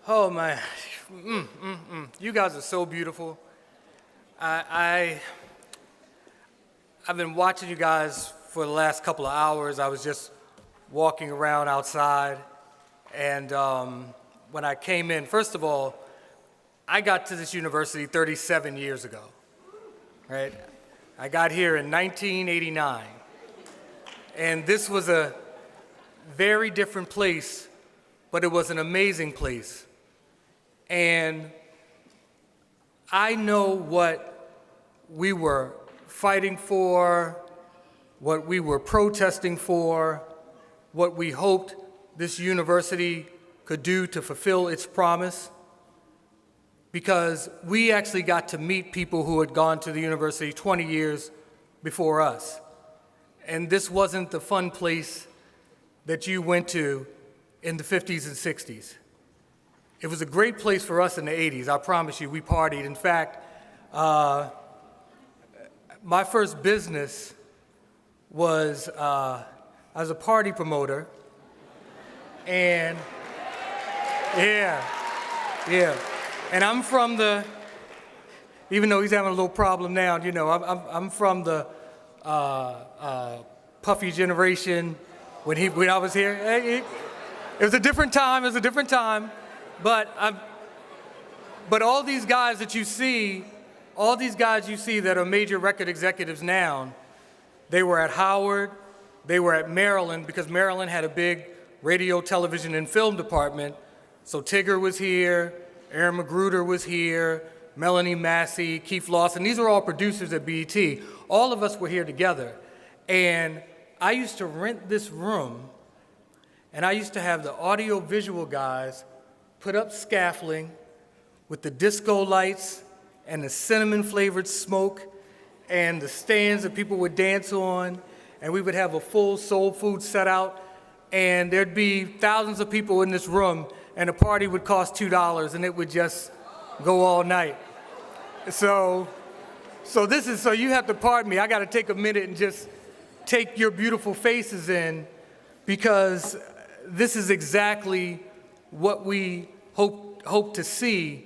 Oh man, you guys are so beautiful. I've been watching you guys for the last couple of hours. I was just walking around outside, and when I came in, first of all, I got to this university 37 years ago, right? I got here in 1989, and this was a very different place, but it was an amazing place. And I know what we were fighting for, what we were protesting for, what we hoped this university could do to fulfill its promise, because we actually got to meet people who had gone to the university 20 years before us. And this wasn't the fun place that you went to in the 50s and 60s. It was a great place for us in the 80s. I promise you, we partied. In fact, my first business was, I was a party promoter. And yeah. And I'm from the, even though he's having a little problem now, you know, I'm from the puffy generation when I was here. It was a different time, But all these guys that you see, that are major record executives now, they were at Howard, they were at Maryland, because Maryland had a big radio, television, and film department. So Tigger was here, Aaron Magruder was here, Melanie Massey, Keith Lawson. These are all producers at BET. All of us were here together. And I used to rent this room, and I used to have the audio-visual guys put up scaffolding with the disco lights and the cinnamon-flavored smoke and the stands that people would dance on, and we would have a full soul food set out, and there'd be thousands of people in this room, and the party would cost $2, and it would just go all night. So you have to pardon me. I got to take a minute and just take your beautiful faces in, because this is exactly what we hope to see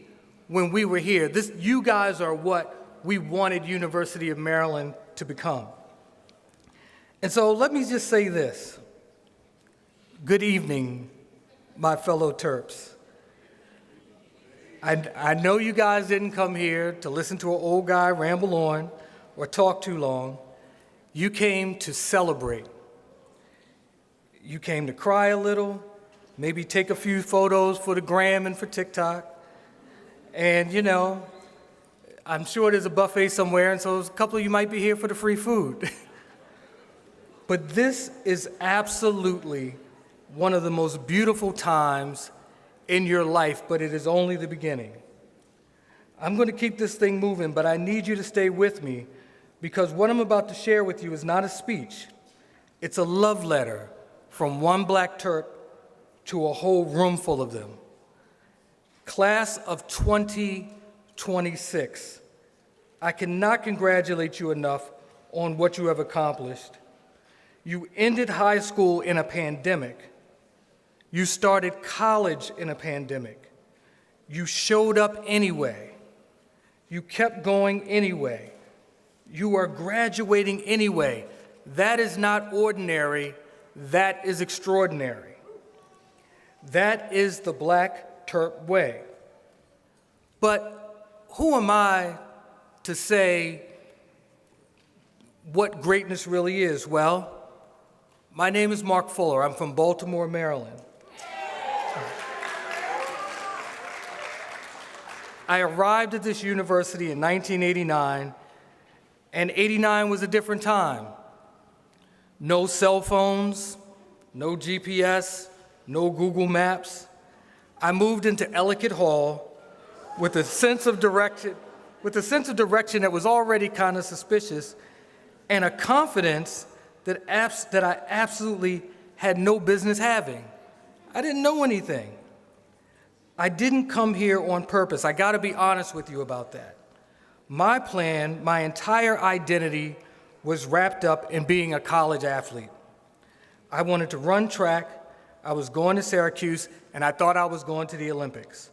when we were here. You guys are what we wanted University of Maryland to become. And so let me just say this. Good evening, my fellow Terps. I know you guys didn't come here to listen to an old guy ramble on or talk too long. You came to celebrate. You came to cry a little, maybe take a few photos for the gram and for TikTok. And, you know, I'm sure there's a buffet somewhere, and so a couple of you might be here for the free food. But this is absolutely one of the most beautiful times in your life, but it is only the beginning. I'm going to keep this thing moving, but I need you to stay with me, because what I'm about to share with you is not a speech. It's a love letter from one black Terp to a whole room full of them. Class of 2026, I cannot congratulate you enough on what you have accomplished. You ended high school in a pandemic. You started college in a pandemic. You showed up anyway. You kept going anyway. You are graduating anyway. That is not ordinary. That is extraordinary. That is the black Terp way. But who am I to say what greatness really is? Well, my name is Mark Fuller. I'm from Baltimore, Maryland. I arrived at this university in 1989, and 89 was a different time. No cell phones, no GPS, no Google Maps. I moved into Ellicott Hall with a sense of direction that was already kind of suspicious, and a confidence that I absolutely had no business having. I didn't know anything. I didn't come here on purpose. I got to be honest with you about that. My plan, my entire identity was wrapped up in being a college athlete. I wanted to run track. I was going to Syracuse, and I thought I was going to the Olympics.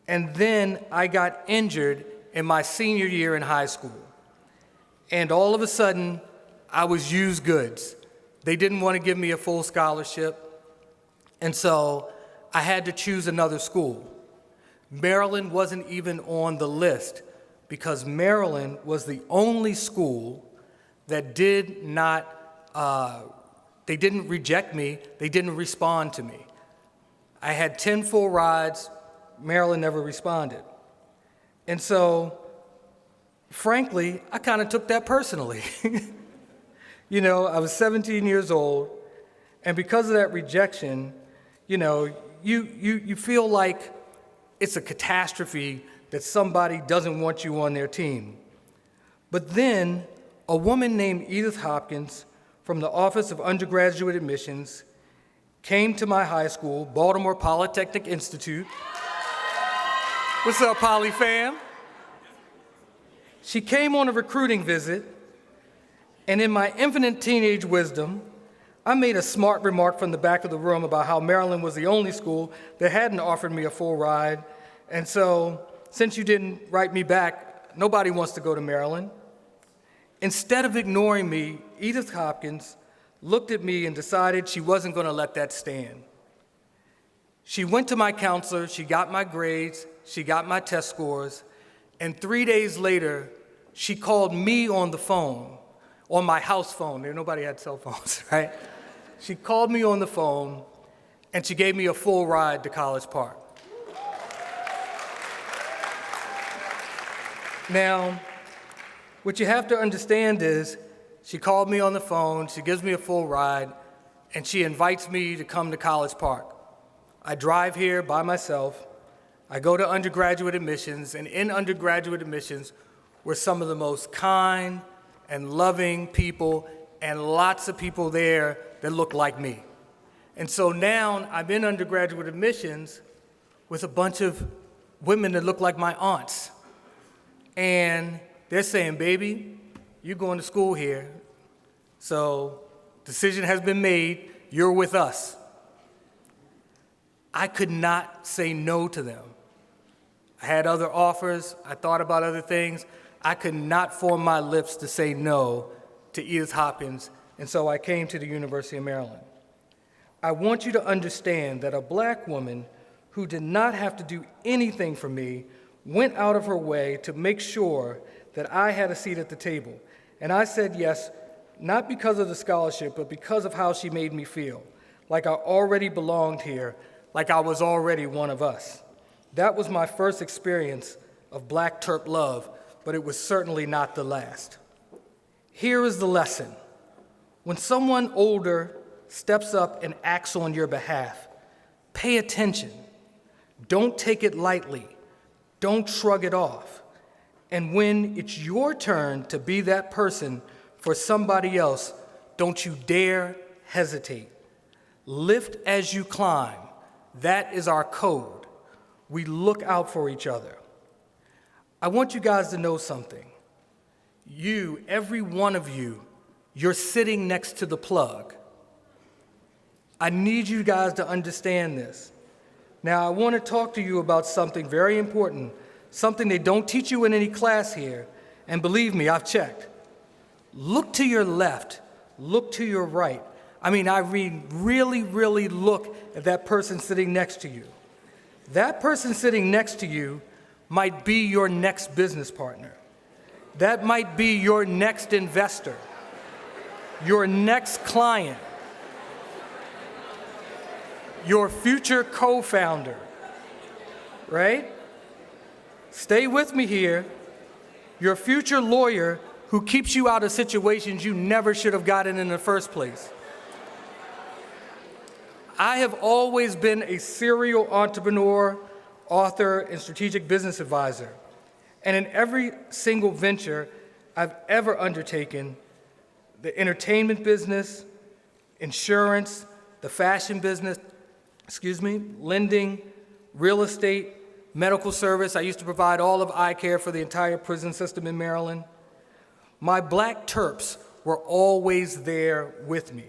And then I got injured in my senior year in high school. And all of a sudden, I was used goods. They didn't want to give me a full scholarship. And so I had to choose another school. Maryland wasn't even on the list because Maryland was the only school that did not, they didn't reject me, they didn't respond to me. I had 10 full rides, Maryland never responded. And so, frankly, I kind of took that personally. You know, I was 17 years old, and because of that rejection, you know, you feel like it's a catastrophe that somebody doesn't want you on their team. But then, a woman named Edith Hopkins from the Office of Undergraduate Admissions came to my high school, Baltimore Polytechnic Institute. What's up, Poly fam? She came on a recruiting visit, and in my infinite teenage wisdom, I made a smart remark from the back of the room about how Maryland was the only school that hadn't offered me a full ride. And so, since you didn't write me back, nobody wants to go to Maryland. Instead of ignoring me, Edith Hopkins looked at me and decided she wasn't going to let that stand. She went to my counselor, she got my grades, she got my test scores, and 3 days later, she called me on the phone, on my house phone. Nobody had cell phones, right? She called me on the phone, and she gave me a full ride to College Park. Now, what you have to understand is she called me on the phone, she gives me a full ride, and she invites me to come to College Park. I drive here by myself. I go to undergraduate admissions, and in undergraduate admissions were some of the most kind and loving people, and lots of people there that look like me. And so now I'm in undergraduate admissions with a bunch of women that look like my aunts. And they're saying, baby, you're going to school here, so decision has been made, you're with us. I could not say no to them. I had other offers, I thought about other things. I could not form my lips to say no to Edith Hopkins, and so I came to the University of Maryland. I want you to understand that a black woman who did not have to do anything for me went out of her way to make sure that I had a seat at the table. And I said yes, not because of the scholarship, but because of how she made me feel, like I already belonged here, like I was already one of us. That was my first experience of Black Terp love, but it was certainly not the last. Here is the lesson. When someone older steps up and acts on your behalf, pay attention. Don't take it lightly. Don't shrug it off. And when it's your turn to be that person for somebody else, don't you dare hesitate. Lift as you climb. That is our code. We look out for each other. I want you guys to know something. You, every one of you, you're sitting next to the plug. I need you guys to understand this. Now, I want to talk to you about something very important, something they don't teach you in any class here, and believe me, I've checked. Look to your left, look to your right. I mean, really, really look at that person sitting next to you. That person sitting next to you might be your next business partner. That might be your next investor, your next client, your future co-founder, right? Stay with me here. Your future lawyer who keeps you out of situations you never should have gotten in the first place. I have always been a serial entrepreneur, author, and strategic business advisor. And in every single venture I've ever undertaken, the entertainment business, insurance, the fashion business, lending, real estate, medical service. I used to provide all of eye care for the entire prison system in Maryland. My Black Terps were always there with me.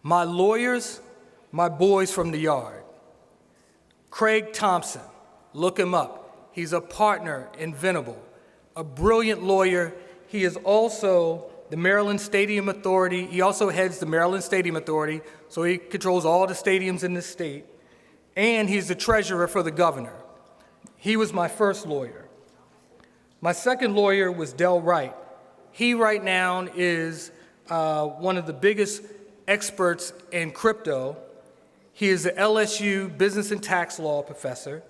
My lawyers my boys from the yard. Craig Thompson, look him up. He's a partner in Venable, a brilliant lawyer. He is also the Maryland Stadium Authority. He also heads the Maryland Stadium Authority, so he controls all the stadiums in this state. And he's the treasurer for the governor. He was my first lawyer. My second lawyer was Del Wright. He right now is one of the biggest experts in crypto. He is the LSU Business and Tax Law professor.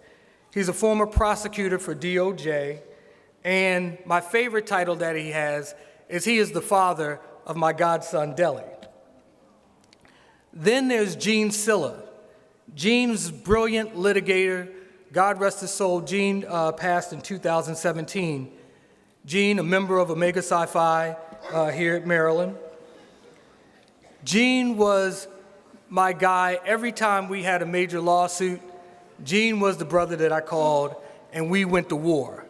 He's a former prosecutor for DOJ. And my favorite title that he has is he is the father of my godson, Deli. Then there's Gene Silla. Gene's brilliant litigator. God rest his soul. Gene passed in 2017. Gene, a member of Omega Psi Phi here at Maryland. Gene was my guy. Every time we had a major lawsuit, Gene was the brother that I called, and we went to war.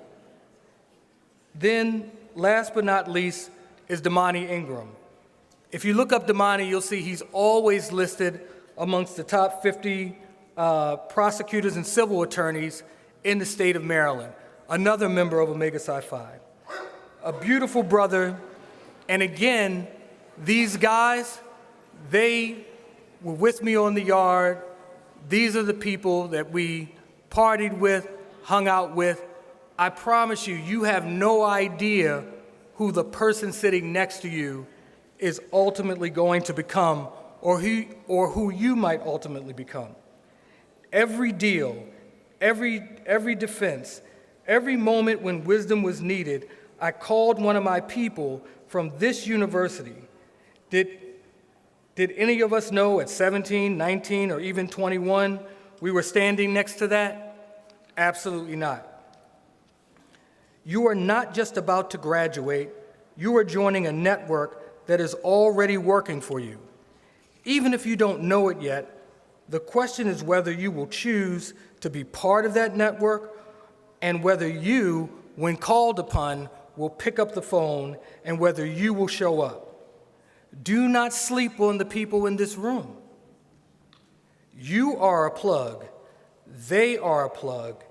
Then, last but not least, is Damani Ingram. If you look up Damani, you'll see he's always listed amongst the top 50 prosecutors and civil attorneys in the state of Maryland, another member of Omega Psi Phi. A beautiful brother, and again, these guys, they were with me on the yard. These are the people that we partied with, hung out with. I promise you, you have no idea who the person sitting next to you is ultimately going to become, or who you might ultimately become. Every deal, every defense, every moment when wisdom was needed, I called one of my people from this university. Did any of us know at 17, 19, or even 21 we were standing next to that? Absolutely not. You are not just about to graduate, you are joining a network that is already working for you. Even if you don't know it yet, the question is whether you will choose to be part of that network and whether you, when called upon, will pick up the phone and whether you will show up. Do not sleep on the people in this room. You are a plug, they are a plug,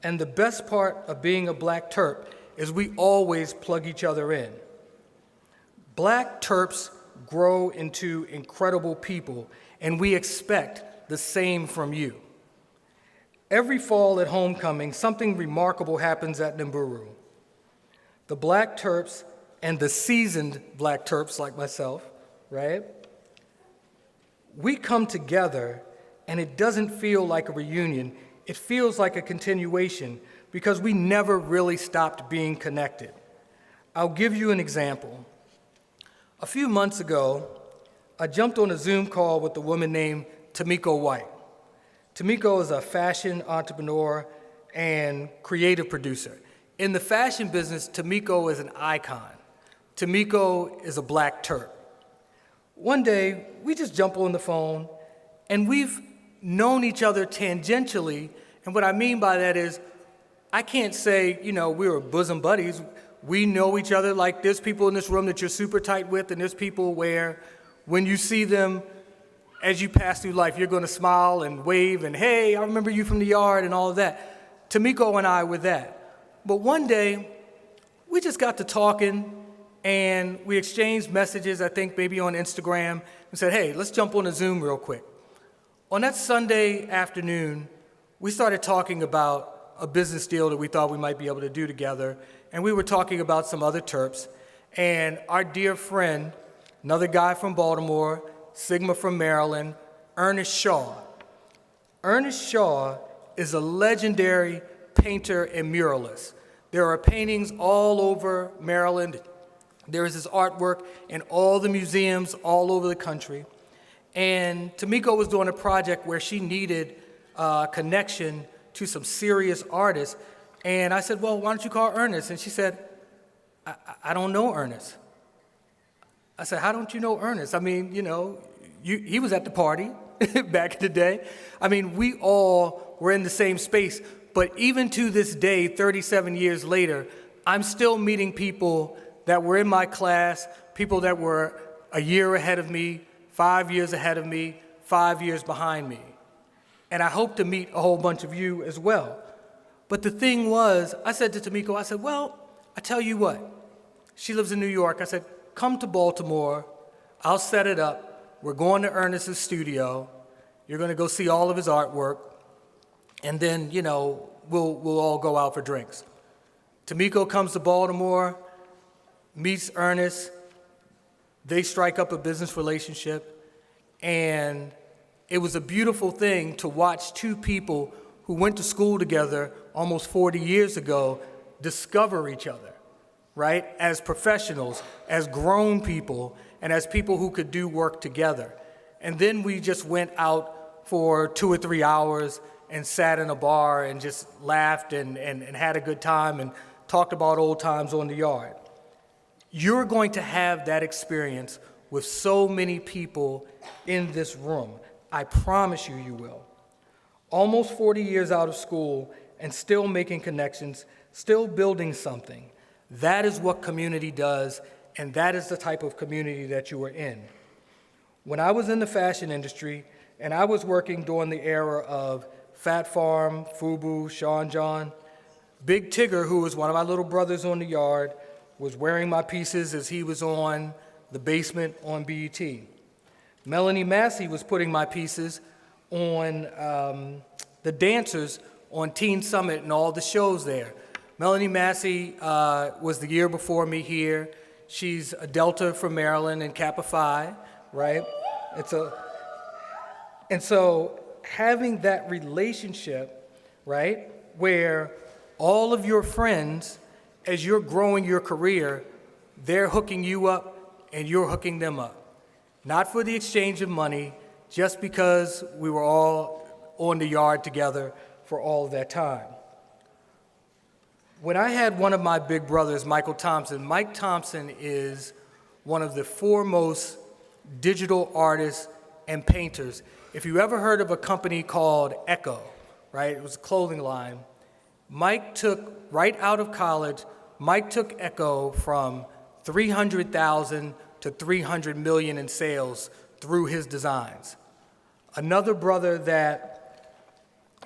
and the best part of being a Black Terp is we always plug each other in. Black Terps grow into incredible people, and we expect the same from you. Every fall at homecoming, something remarkable happens at Nymburu. The Black Terps and the seasoned Black Terps like myself, right? We come together, and it doesn't feel like a reunion. It feels like a continuation because we never really stopped being connected. I'll give you an example. A few months ago, I jumped on a Zoom call with a woman named Tamiko White. Tamiko is a fashion entrepreneur and creative producer. In the fashion business, Tamiko is an icon. Tamiko is a Black Terp. One day, we just jump on the phone, and we've known each other tangentially, and what I mean by that is, I can't say, we were bosom buddies. We know each other like there's people in this room that you're super tight with, and there's people where when you see them as you pass through life, you're going to smile and wave and, hey, I remember you from the yard and all of that. Tamiko and I were that. But one day, we just got to talking, and we exchanged messages, I think maybe on Instagram, and said, hey, let's jump on a Zoom real quick. On that Sunday afternoon, we started talking about a business deal that we thought we might be able to do together, and we were talking about some other Terps, and our dear friend, another guy from Baltimore, Sigma from Maryland, Ernest Shaw. Ernest Shaw is a legendary painter and muralist. There are paintings all over Maryland. There is his artwork in all the museums all over the country. And Tamiko was doing a project where she needed a connection to some serious artists. And I said, well, why don't you call Ernest? And she said, I don't know Ernest. I said, how don't you know Ernest? I mean, he was at the party back in the day. I mean, we all were in the same space. But even to this day, 37 years later, I'm still meeting people that were in my class, people that were a year ahead of me, 5 years ahead of me, 5 years behind me. And I hope to meet a whole bunch of you as well. But the thing was, I said to Tamiko, I said, well, I tell you what. She lives in New York. I said, come to Baltimore. I'll set it up. We're going to Ernest's studio. You're going to go see all of his artwork. And then, you know, we'll all go out for drinks. Tamiko comes to Baltimore, meets Ernest. They strike up a business relationship. And it was a beautiful thing to watch two people who went to school together almost 40 years ago discover each other, right? As professionals, as grown people, and as people who could do work together. And then we just went out for 2 or 3 hours and sat in a bar and just laughed and had a good time and talked about old times on the yard. You're going to have that experience with so many people in this room. I promise you, you will. Almost 40 years out of school and still making connections, still building something. That is what community does, and that is the type of community that you are in. When I was in the fashion industry, and I was working during the era of Fat Farm, FUBU, Sean John, Big Tigger, who was one of my little brothers on the yard, was wearing my pieces as he was on The Basement on BET. Melanie Massey was putting my pieces on the dancers on Teen Summit and all the shows there. Melanie Massey was the year before me here. She's a Delta from Maryland and Kappa Phi, right? And so having that relationship, right, where all of your friends, as you're growing your career, they're hooking you up and you're hooking them up. Not for the exchange of money, just because we were all on the yard together for all of that time. When I had one of my big brothers, Michael Thompson, Mike Thompson is one of the foremost digital artists and painters. If you ever heard of a company called Echo, right, it was a clothing line, Mike took, right out of college, Mike took Echo from 300,000 to 300 million in sales through his designs. Another brother that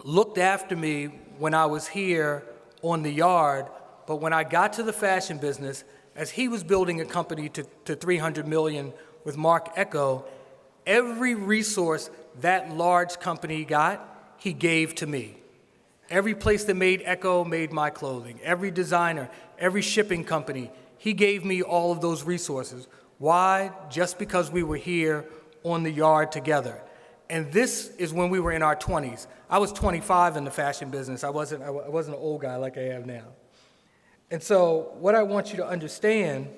looked after me when I was here on the yard, but when I got to the fashion business, as he was building a company to 300 million with Mark Echo, every resource that large company got, he gave to me. Every place that made Echo made my clothing. Every designer, every shipping company, he gave me all of those resources. Why? Just because we were here on the yard together. And this is when we were in our 20s. I was 25 in the fashion business. I wasn't an old guy like I am now. And so what I want you to understand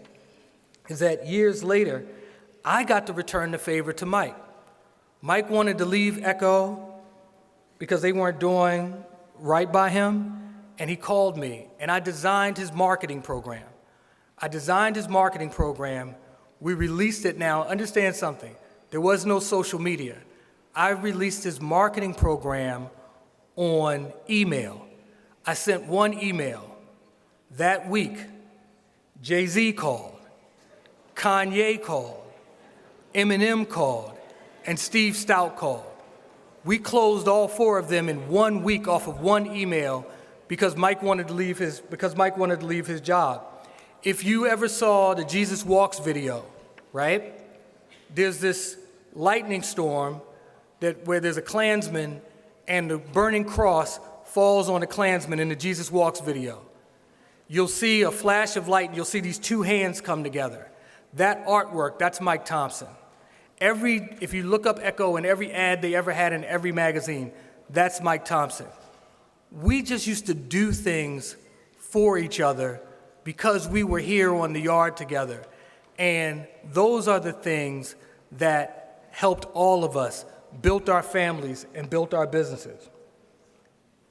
is that years later, I got to return the favor to Mike. Mike wanted to leave Echo because they weren't doing right by him, and he called me, and I designed his marketing program. We released it now. Understand something. There was no social media. I released his marketing program on email. I sent one email. That week, Jay-Z called, Kanye called, Eminem called, and Steve Stout called. We closed all 4 of them in 1 week off of one email because Mike wanted to leave his job. If you ever saw the Jesus Walks video, right? There's this lightning storm where there's a Klansman and the burning cross falls on a Klansman in the Jesus Walks video. You'll see a flash of light and you'll see these 2 hands come together. That artwork, that's Mike Thompson. If you look up Echo in every ad they ever had in every magazine, that's Mike Thompson. We just used to do things for each other because we were here on the yard together. And those are the things that helped all of us, built our families, and built our businesses.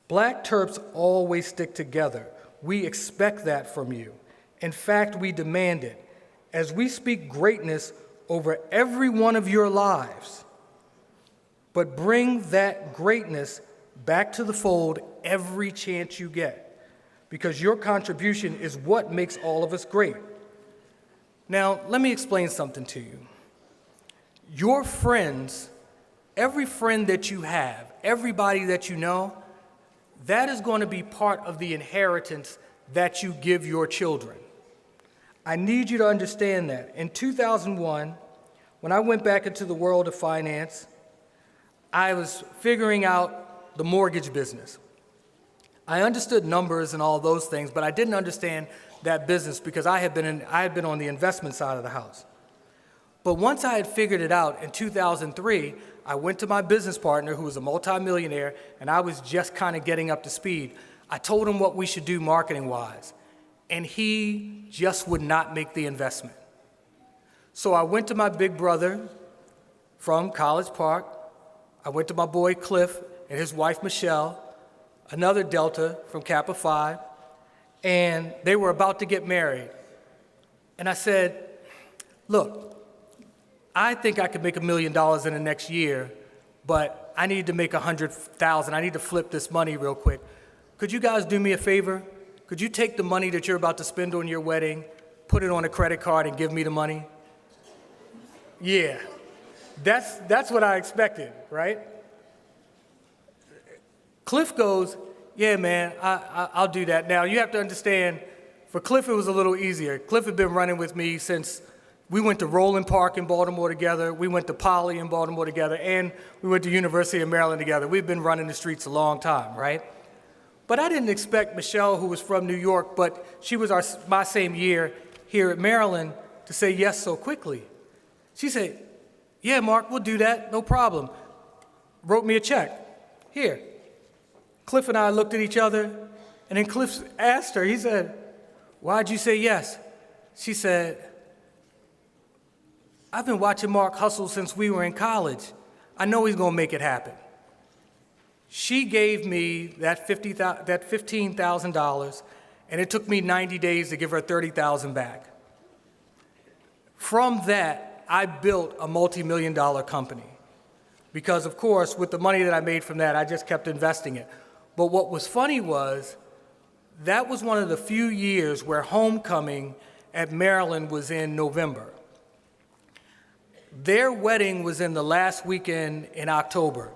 Black Terps always stick together. We expect that from you. In fact, we demand it. As we speak greatness over every one of your lives, but bring that greatness back to the fold every chance you get, because your contribution is what makes all of us great. Now, let me explain something to you. Your friends every friend that you have, everybody that you know, that is going to be part of the inheritance that you give your children. I need you to understand that. In 2001, when I went back into the world of finance, I was figuring out the mortgage business. I understood numbers and all those things, but I didn't understand that business because I had been on the investment side of the house. But once I had figured it out in 2003, I went to my business partner, who was a multimillionaire, and I was just kind of getting up to speed. I told him what we should do marketing-wise, and he just would not make the investment. So I went to my big brother from College Park. I went to my boy Cliff and his wife Michelle, another Delta from Kappa Phi, and they were about to get married. And I said, look, I think I could make $1 million in the next year, but I need to make $100,000. I need to flip this money real quick. Could you guys do me a favor? Could you take the money that you're about to spend on your wedding, put it on a credit card, and give me the money? Yeah, that's what I expected, right? Cliff goes, yeah, man, I'll do that. Now, you have to understand, for Cliff, it was a little easier. Cliff had been running with me since we went to Roland Park in Baltimore together, we went to Poly in Baltimore together, and we went to University of Maryland together. We've been running the streets a long time, right? But I didn't expect Michelle, who was from New York, but she was my same year here at Maryland, to say yes so quickly. She said, yeah, Mark, we'll do that, no problem. Wrote me a check. Here. Cliff and I looked at each other, and then Cliff asked her, he said, why'd you say yes? She said, I've been watching Mark hustle since we were in college. I know he's gonna make it happen. She gave me that $15,000, and it took me 90 days to give her $30,000 back. From that, I built a multi-million-dollar company. Because, of course, with the money that I made from that, I just kept investing it. But what was funny was, that was one of the few years where homecoming at Maryland was in November. Their wedding was in the last weekend in October.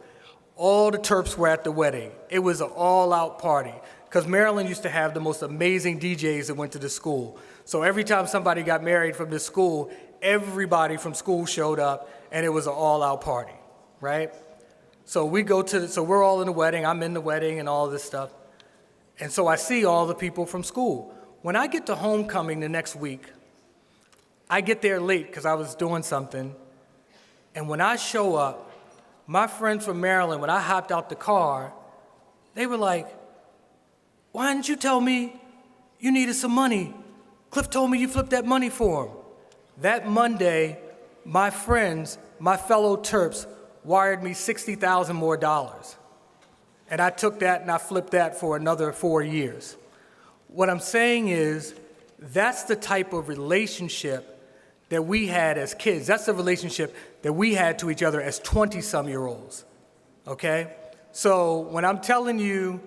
All the Terps were at the wedding. It was an all-out party, because Maryland used to have the most amazing DJs that went to the school. So every time somebody got married from this school, everybody from school showed up, and it was an all-out party, right? So we're all in the wedding, I'm in the wedding and all this stuff. And so I see all the people from school. When I get to homecoming the next week, I get there late because I was doing something. And when I show up, my friends from Maryland, when I hopped out the car, they were like, why didn't you tell me you needed some money? Cliff told me you flipped that money for him. That Monday, my friends, my fellow Terps, wired me $60,000 more. And I took that and I flipped that for another 4 years. What I'm saying is, that's the type of relationship that we had as kids. That's the relationship that we had to each other as 20-some-year-olds, okay? So when I'm telling you,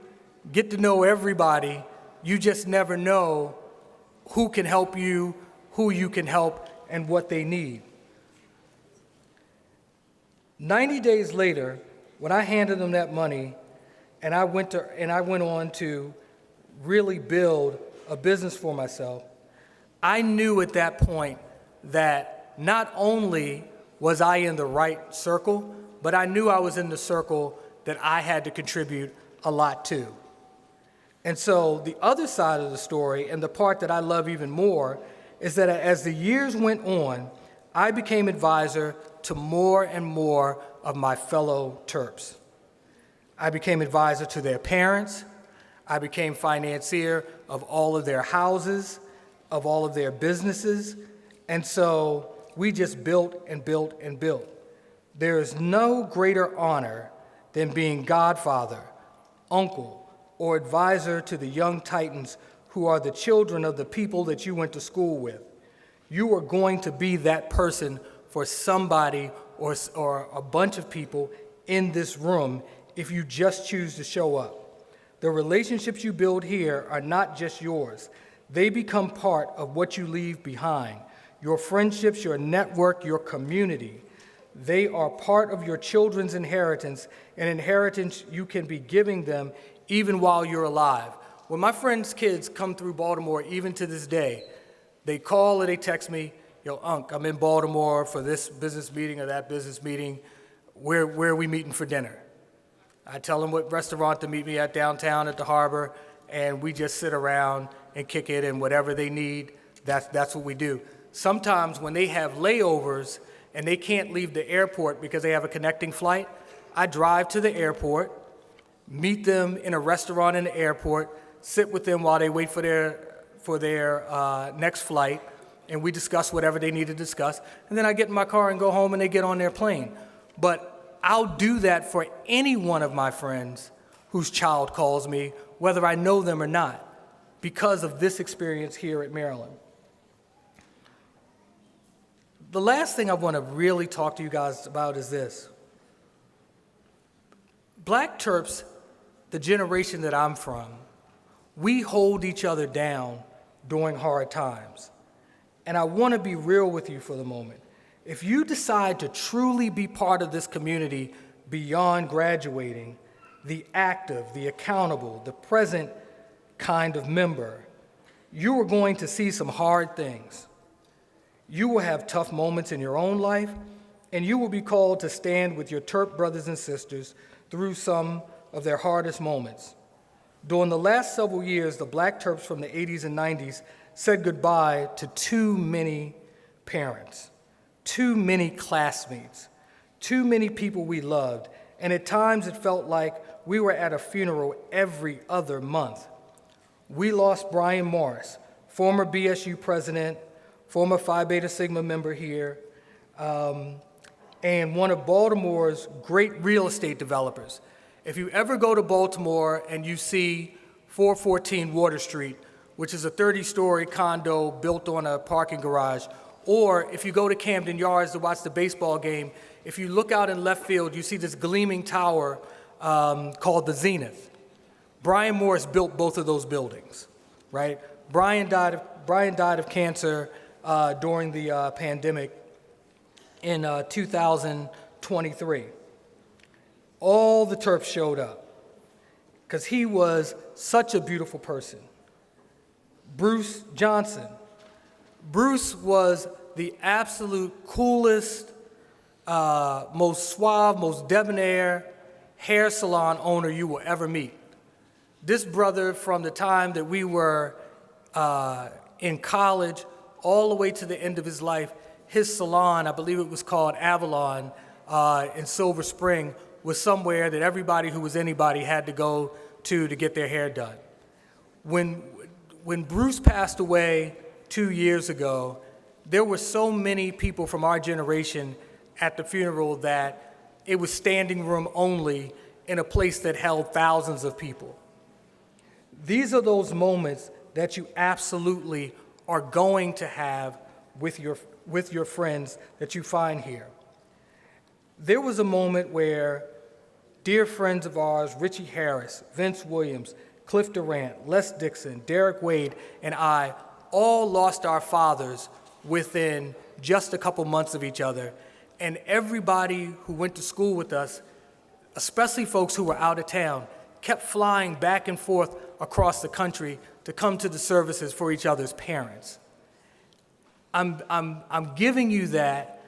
get to know everybody, you just never know who can help you, who you can help, and what they need. 90 days later, when I handed them that money, and I went on to really build a business for myself, I knew at that point that not only was I in the right circle, but I knew I was in the circle that I had to contribute a lot to. And so the other side of the story, and the part that I love even more, is that as the years went on, I became advisor to more and more of my fellow Terps. I became advisor to their parents. I became financier of all of their houses, of all of their businesses. And so we just built and built and built. There is no greater honor than being godfather, uncle, or advisor to the young titans who are the children of the people that you went to school with. You are going to be that person for somebody or a bunch of people in this room if you just choose to show up. The relationships you build here are not just yours. They become part of what you leave behind. Your friendships, your network, your community. They are part of your children's inheritance, an inheritance you can be giving them even while you're alive. When my friends' kids come through Baltimore, even to this day, they call or they text me, yo, Unc, I'm in Baltimore for this business meeting or that business meeting. Where are we meeting for dinner? I tell them what restaurant to meet me at downtown at the harbor, and we just sit around and kick it, and whatever they need, that's what we do. Sometimes when they have layovers and they can't leave the airport because they have a connecting flight, I drive to the airport, meet them in a restaurant in the airport, sit with them while they wait for their next flight, and we discuss whatever they need to discuss, and then I get in my car and go home and they get on their plane. But I'll do that for any one of my friends whose child calls me, whether I know them or not, because of this experience here at Maryland. The last thing I want to really talk to you guys about is this. Black Terps, the generation that I'm from, we hold each other down during hard times. And I want to be real with you for the moment. If you decide to truly be part of this community beyond graduating, the active, the accountable, the present kind of member, you are going to see some hard things. You will have tough moments in your own life, and you will be called to stand with your Terp brothers and sisters through some of their hardest moments. During the last several years, the Black Terps from the 80s and 90s said goodbye to too many parents, too many classmates, too many people we loved, and at times it felt like we were at a funeral every other month. We lost Brian Morris, former BSU president, former Phi Beta Sigma member here, and one of Baltimore's great real estate developers. If you ever go to Baltimore and you see 414 Water Street, which is a 30-story condo built on a parking garage, or if you go to Camden Yards to watch the baseball game, if you look out in left field, you see this gleaming tower called the Zenith. Brian Morris built both of those buildings, right? Brian died of cancer during the pandemic in 2023. All the Terps showed up because he was such a beautiful person. Bruce Johnson. Bruce was the absolute coolest, most suave, most debonair hair salon owner you will ever meet. This brother, from the time that we were in college all the way to the end of his life, his salon, I believe it was called Avalon in Silver Spring, was somewhere that everybody who was anybody had to go to get their hair done. When Bruce passed away 2 years ago, there were so many people from our generation at the funeral that it was standing room only in a place that held thousands of people. These are those moments that you absolutely are going to have with your friends that you find here. There was a moment where dear friends of ours, Richie Harris, Vince Williams, Cliff Durant, Les Dixon, Derek Wade, and I all lost our fathers within just a couple months of each other. And everybody who went to school with us, especially folks who were out of town, kept flying back and forth across the country to come to the services for each other's parents. I'm giving you that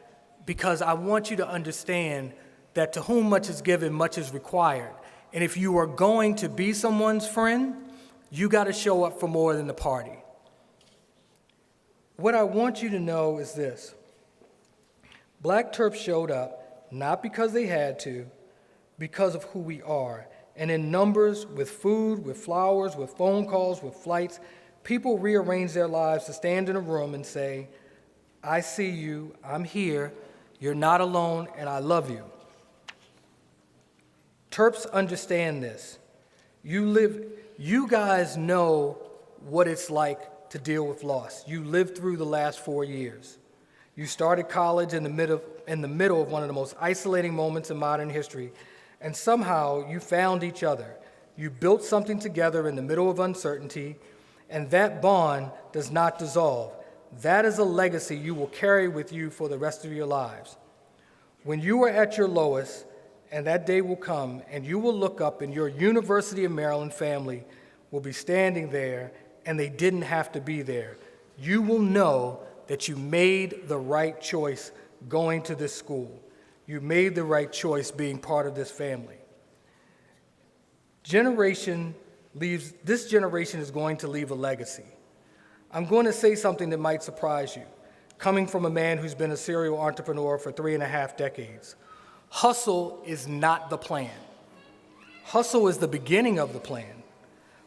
because I want you to understand that to whom much is given, much is required. And if you are going to be someone's friend, you got to show up for more than the party. What I want you to know is this. Black Terps showed up not because they had to, because of who we are. And in numbers, with food, with flowers, with phone calls, with flights, people rearrange their lives to stand in a room and say, I see you, I'm here, you're not alone, and I love you. Terps understand this. You guys know what it's like to deal with loss. You lived through the last 4 years. You started college in the middle of one of the most isolating moments in modern history, and somehow you found each other. You built something together in the middle of uncertainty, and that bond does not dissolve. That is a legacy you will carry with you for the rest of your lives. When you are at your lowest, and that day will come, and you will look up and your University of Maryland family will be standing there, and they didn't have to be there, you will know that you made the right choice going to this school. You made the right choice being part of this family. This generation is going to leave a legacy. I'm going to say something that might surprise you, coming from a man who's been a serial entrepreneur for 3.5 decades. Hustle is not the plan. Hustle is the beginning of the plan.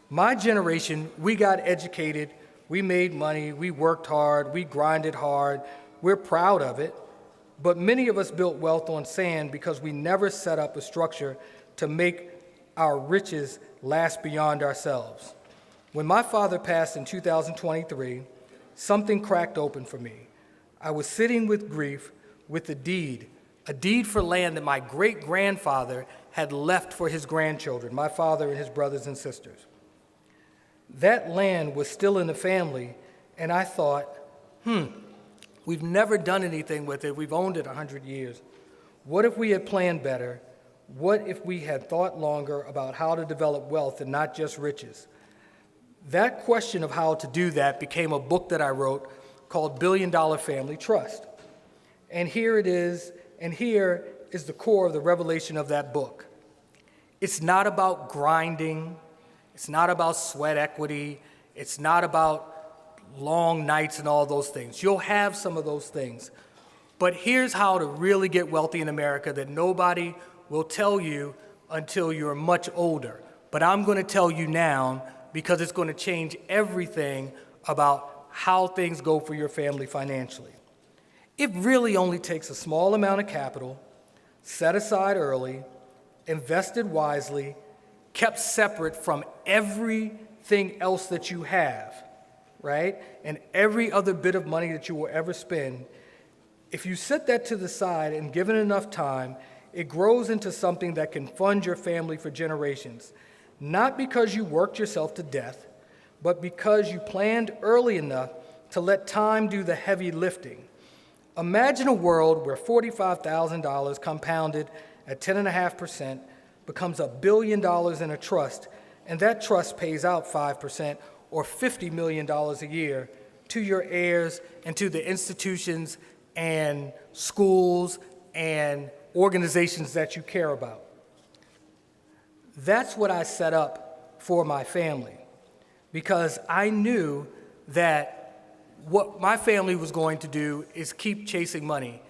My generation, we got educated, we made money, we worked hard, we grinded hard, we're proud of it, but many of us built wealth on sand because we never set up a structure to make our riches last beyond ourselves. When my father passed in 2023, something cracked open for me. I was sitting with grief with a deed for land that my great-grandfather had left for his grandchildren, my father and his brothers and sisters. That land was still in the family, and I thought, we've never done anything with it. We've owned it 100 years. What if we had planned better? What if we had thought longer about how to develop wealth and not just riches? That question of how to do that became a book that I wrote called Billion Dollar Family Trust. And here it is, and here is the core of the revelation of that book. It's not about grinding. It's not about sweat equity. It's not about long nights and all those things. You'll have some of those things. But here's how to really get wealthy in America that nobody will tell you until you're much older. But I'm going to tell you now because it's going to change everything about how things go for your family financially. It really only takes a small amount of capital, set aside early, invested wisely, kept separate from everything else that you have, right? And every other bit of money that you will ever spend. If you set that to the side and give it enough time, it grows into something that can fund your family for generations. Not because you worked yourself to death, but because you planned early enough to let time do the heavy lifting. Imagine a world where $45,000 compounded at 10.5% becomes $1 billion in a trust, and that trust pays out 5% or $50 million a year to your heirs and to the institutions and schools and organizations that you care about. That's what I set up for my family because I knew that what my family was going to do is keep chasing money,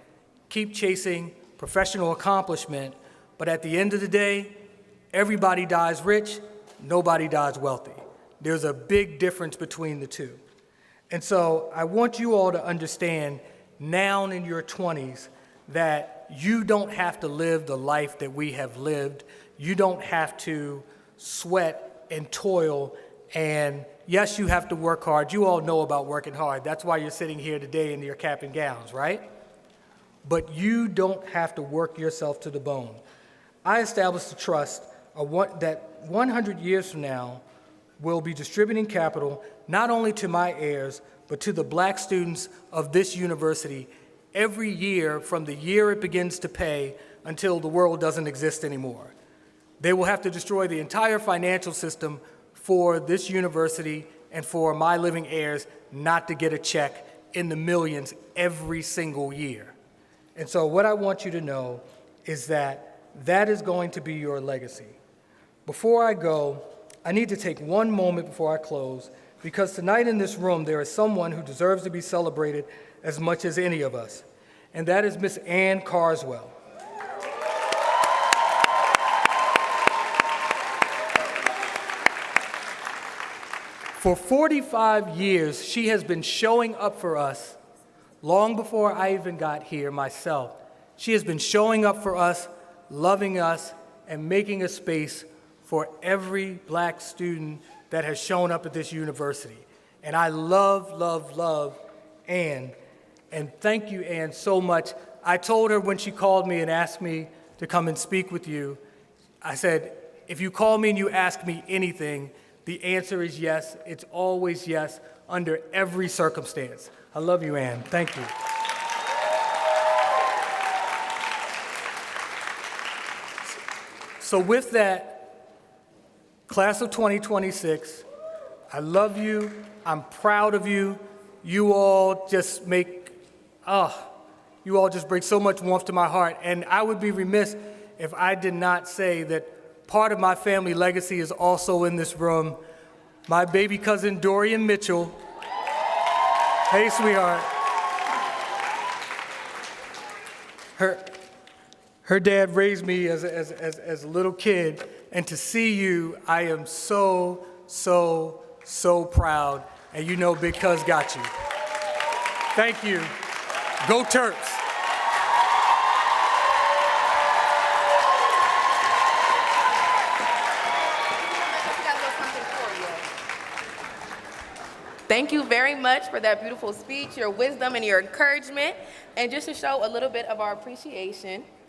keep chasing professional accomplishment, but at the end of the day, everybody dies rich, nobody dies wealthy. There's a big difference between the two. And so I want you all to understand now in your 20s that you don't have to live the life that we have lived. You don't have to sweat and toil, and yes, you have to work hard. You all know about working hard. That's why you're sitting here today in your cap and gowns, right? But you don't have to work yourself to the bone. I established a trust that 100 years from now will be distributing capital not only to my heirs, but to the black students of this university every year from the year it begins to pay until the world doesn't exist anymore. They will have to destroy the entire financial system for this university and for my living heirs not to get a check in the millions every single year. And so what I want you to know is that that is going to be your legacy. Before I go, I need to take one moment before I close, because tonight in this room there is someone who deserves to be celebrated as much as any of us, and that is Miss Ann Carswell. For 45 years, she has been showing up for us long before I even got here myself. She has been showing up for us, loving us, and making a space for every black student that has shown up at this university. And I love Ann. And thank you, Ann, so much. I told her when she called me and asked me to come and speak with you, I said, if you call me and you ask me anything, the answer is yes. It's always yes, under every circumstance. I love you, Ann. Thank you. So with that, class of 2026, I love you. I'm proud of you. You all just you all just bring so much warmth to my heart. And I would be remiss if I did not say that part of my family legacy is also in this room. My baby cousin, Dorian Mitchell. Hey, sweetheart. Her dad raised me as a little kid, and to see you, I am so proud. And you know Big Cuz got you. Thank you. Go Terps. Thank you very much for that beautiful speech, your wisdom, and your encouragement. And just to show a little bit of our appreciation,